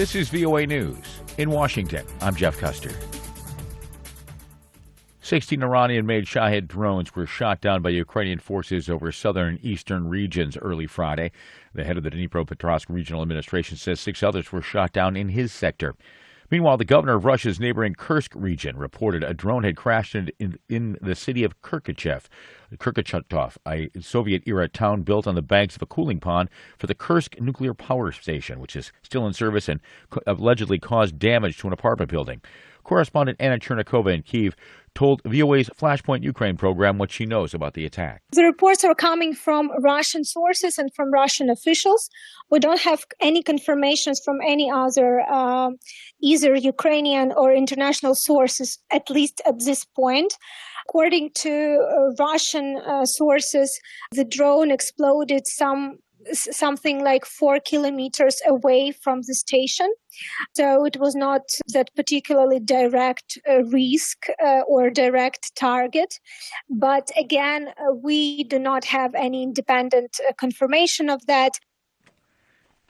This is VOA News. In Washington, I'm Jeff Custer. 16 Iranian-made Shahed drones were shot down by Ukrainian forces over southern and eastern regions early Friday. The head of the Dnipropetrovsk Regional Administration says 6 others were shot down in his sector. Meanwhile, the governor of Russia's neighboring Kursk region reported a drone had crashed in the city of Kurchatov, a Soviet-era town built on the banks of a cooling pond for the Kursk nuclear power station, which is still in service and allegedly caused damage to an apartment building. Correspondent Anna Chernikova in Kyiv told VOA's Flashpoint Ukraine program what she knows about the attack. The reports are coming from Russian sources and from Russian officials. We don't have any confirmations from any other, either Ukrainian or international sources, at least at this point. According to Russian sources, the drone exploded something like 4 kilometers away from the station. So it was not that particularly direct risk or direct target. But again, we do not have any independent confirmation of that.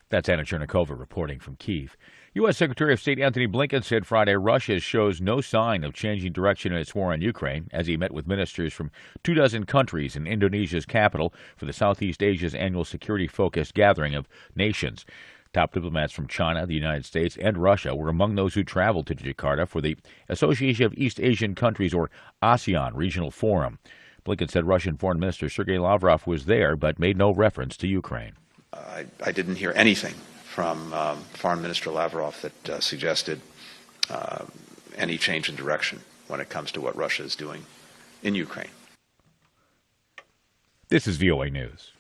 That's Anna Chernikova reporting from Kyiv. U.S. Secretary of State Antony Blinken said Friday Russia shows no sign of changing direction in its war on Ukraine as he met with ministers from 24 countries in Indonesia's capital for the Southeast Asia's annual security-focused gathering of nations. Top diplomats from China, the United States, and Russia were among those who traveled to Jakarta for the Association of East Asian Countries, or ASEAN, regional forum. Blinken said Russian Foreign Minister Sergei Lavrov was there but made no reference to Ukraine. I didn't hear anything from Foreign Minister Lavrov that suggested any change in direction when it comes to what Russia is doing in Ukraine. This is VOA News.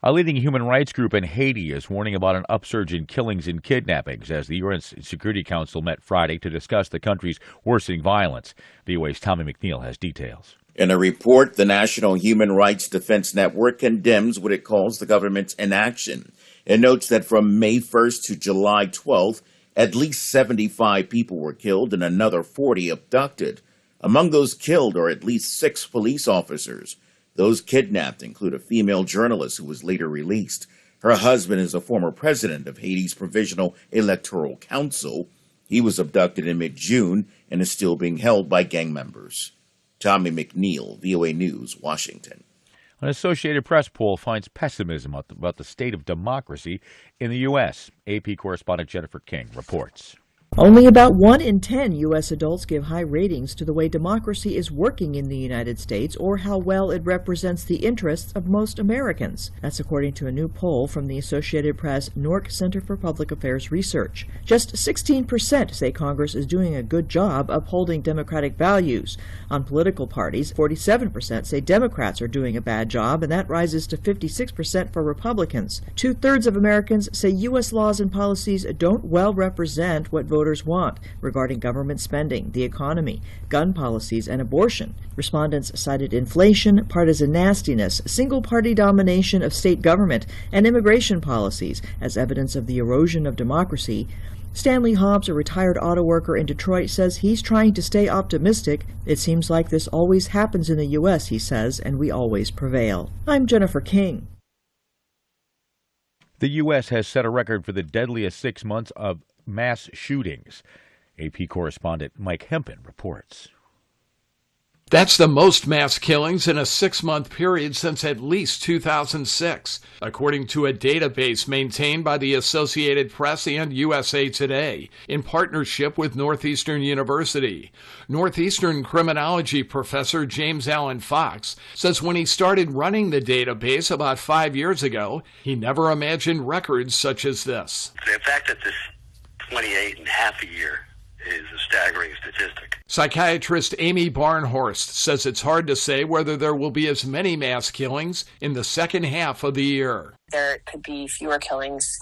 A leading human rights group in Haiti is warning about an upsurge in killings and kidnappings as the UN Security Council met Friday to discuss the country's worsening violence. VOA's Tommy McNeil has details. In a report, the National Human Rights Defense Network condemns what it calls the government's inaction. It notes that from May 1st to July 12th, at least 75 people were killed and another 40 abducted. Among those killed are at least 6 police officers. Those kidnapped include a female journalist who was later released. Her husband is a former president of Haiti's Provisional Electoral Council. He was abducted in mid-June and is still being held by gang members. Tommy McNeil, VOA News, Washington. An Associated Press poll finds pessimism about the state of democracy in the U.S. AP correspondent Jennifer King reports. Only about 1 in 10 U.S. adults give high ratings to the way democracy is working in the United States or how well it represents the interests of most Americans. That's according to a new poll from the Associated Press Newark Center for Public Affairs Research. Just 16% say Congress is doing a good job upholding democratic values. On political parties, 47% say Democrats are doing a bad job, and that rises to 56% for Republicans. 2/3 of Americans say U.S. laws and policies don't well represent what voters want regarding government spending, the economy, gun policies, and abortion. Respondents cited inflation, partisan nastiness, single-party domination of state government, and immigration policies as evidence of the erosion of democracy. Stanley Hobbs, a retired auto worker in Detroit, says he's trying to stay optimistic. It seems like this always happens in the U.S., he says, and we always prevail. I'm Jennifer King. The U.S. has set a record for the deadliest 6 months of mass shootings. AP correspondent Mike Hempen reports. That's the most mass killings in a 6-month period since at least 2006, according to a database maintained by the Associated Press and USA Today in partnership with Northeastern University. Northeastern criminology professor James Allen Fox says when he started running the database about 5 years ago, he never imagined records such as this. The fact that this 28 and a half a year is a staggering statistic. Psychiatrist Amy Barnhorst says it's hard to say whether there will be as many mass killings in the second half of the year. There could be fewer killings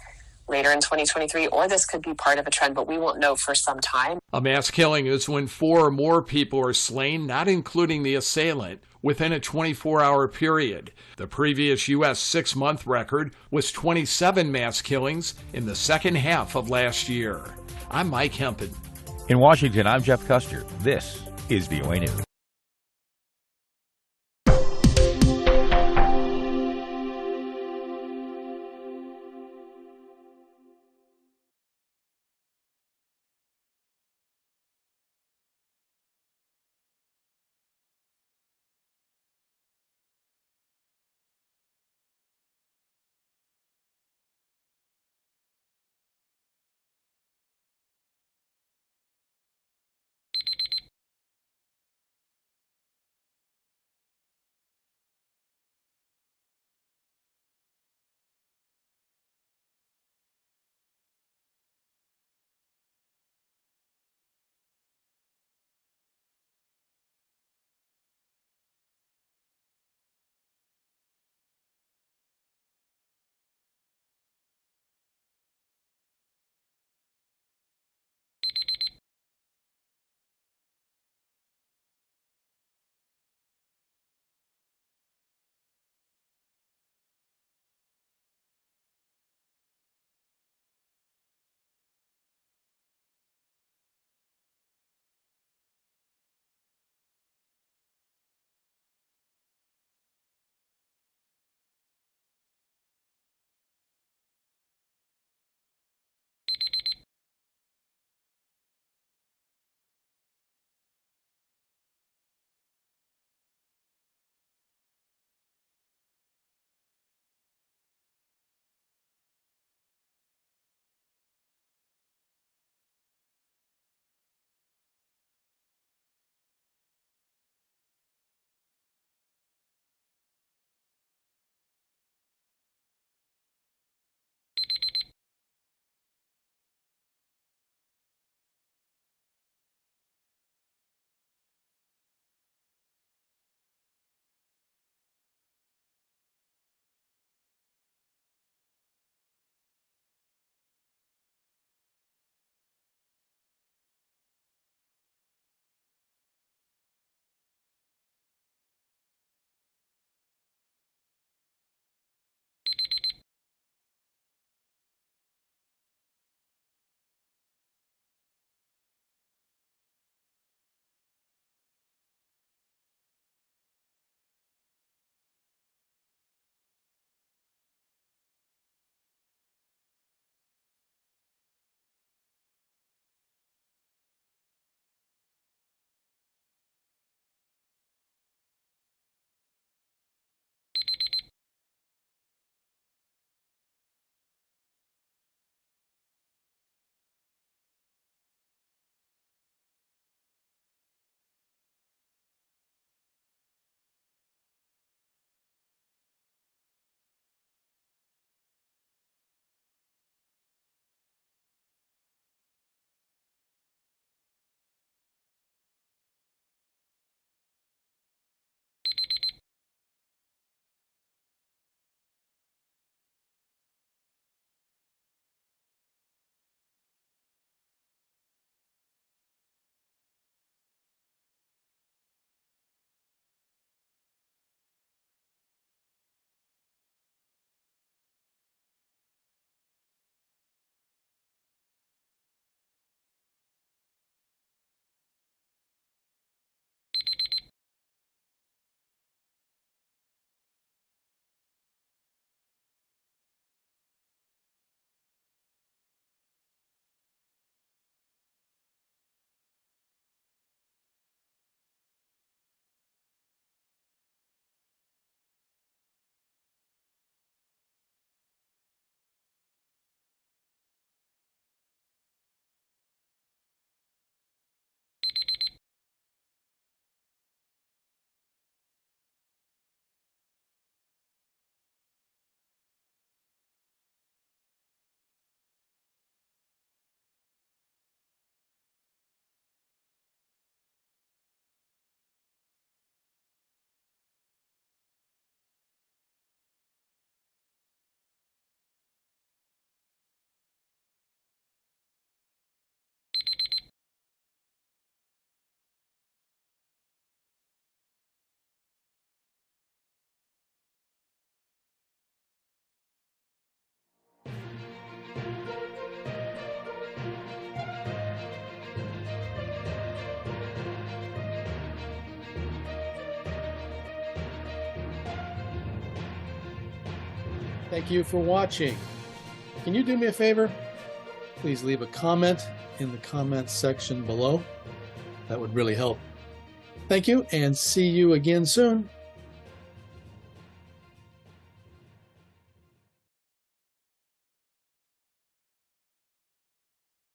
later in 2023, or this could be part of a trend, but we won't know for some time. A mass killing is when 4 or more people are slain, not including the assailant, within a 24-hour period. The previous U.S. 6-month record was 27 mass killings in the second half of last year. I'm Mike Hempen. In Washington, I'm Jeff Custer. This is VOA News. Thank you for watching. Can you do me a favor? Please leave a comment in the comments section below. That would really help. Thank you, and see you again soon.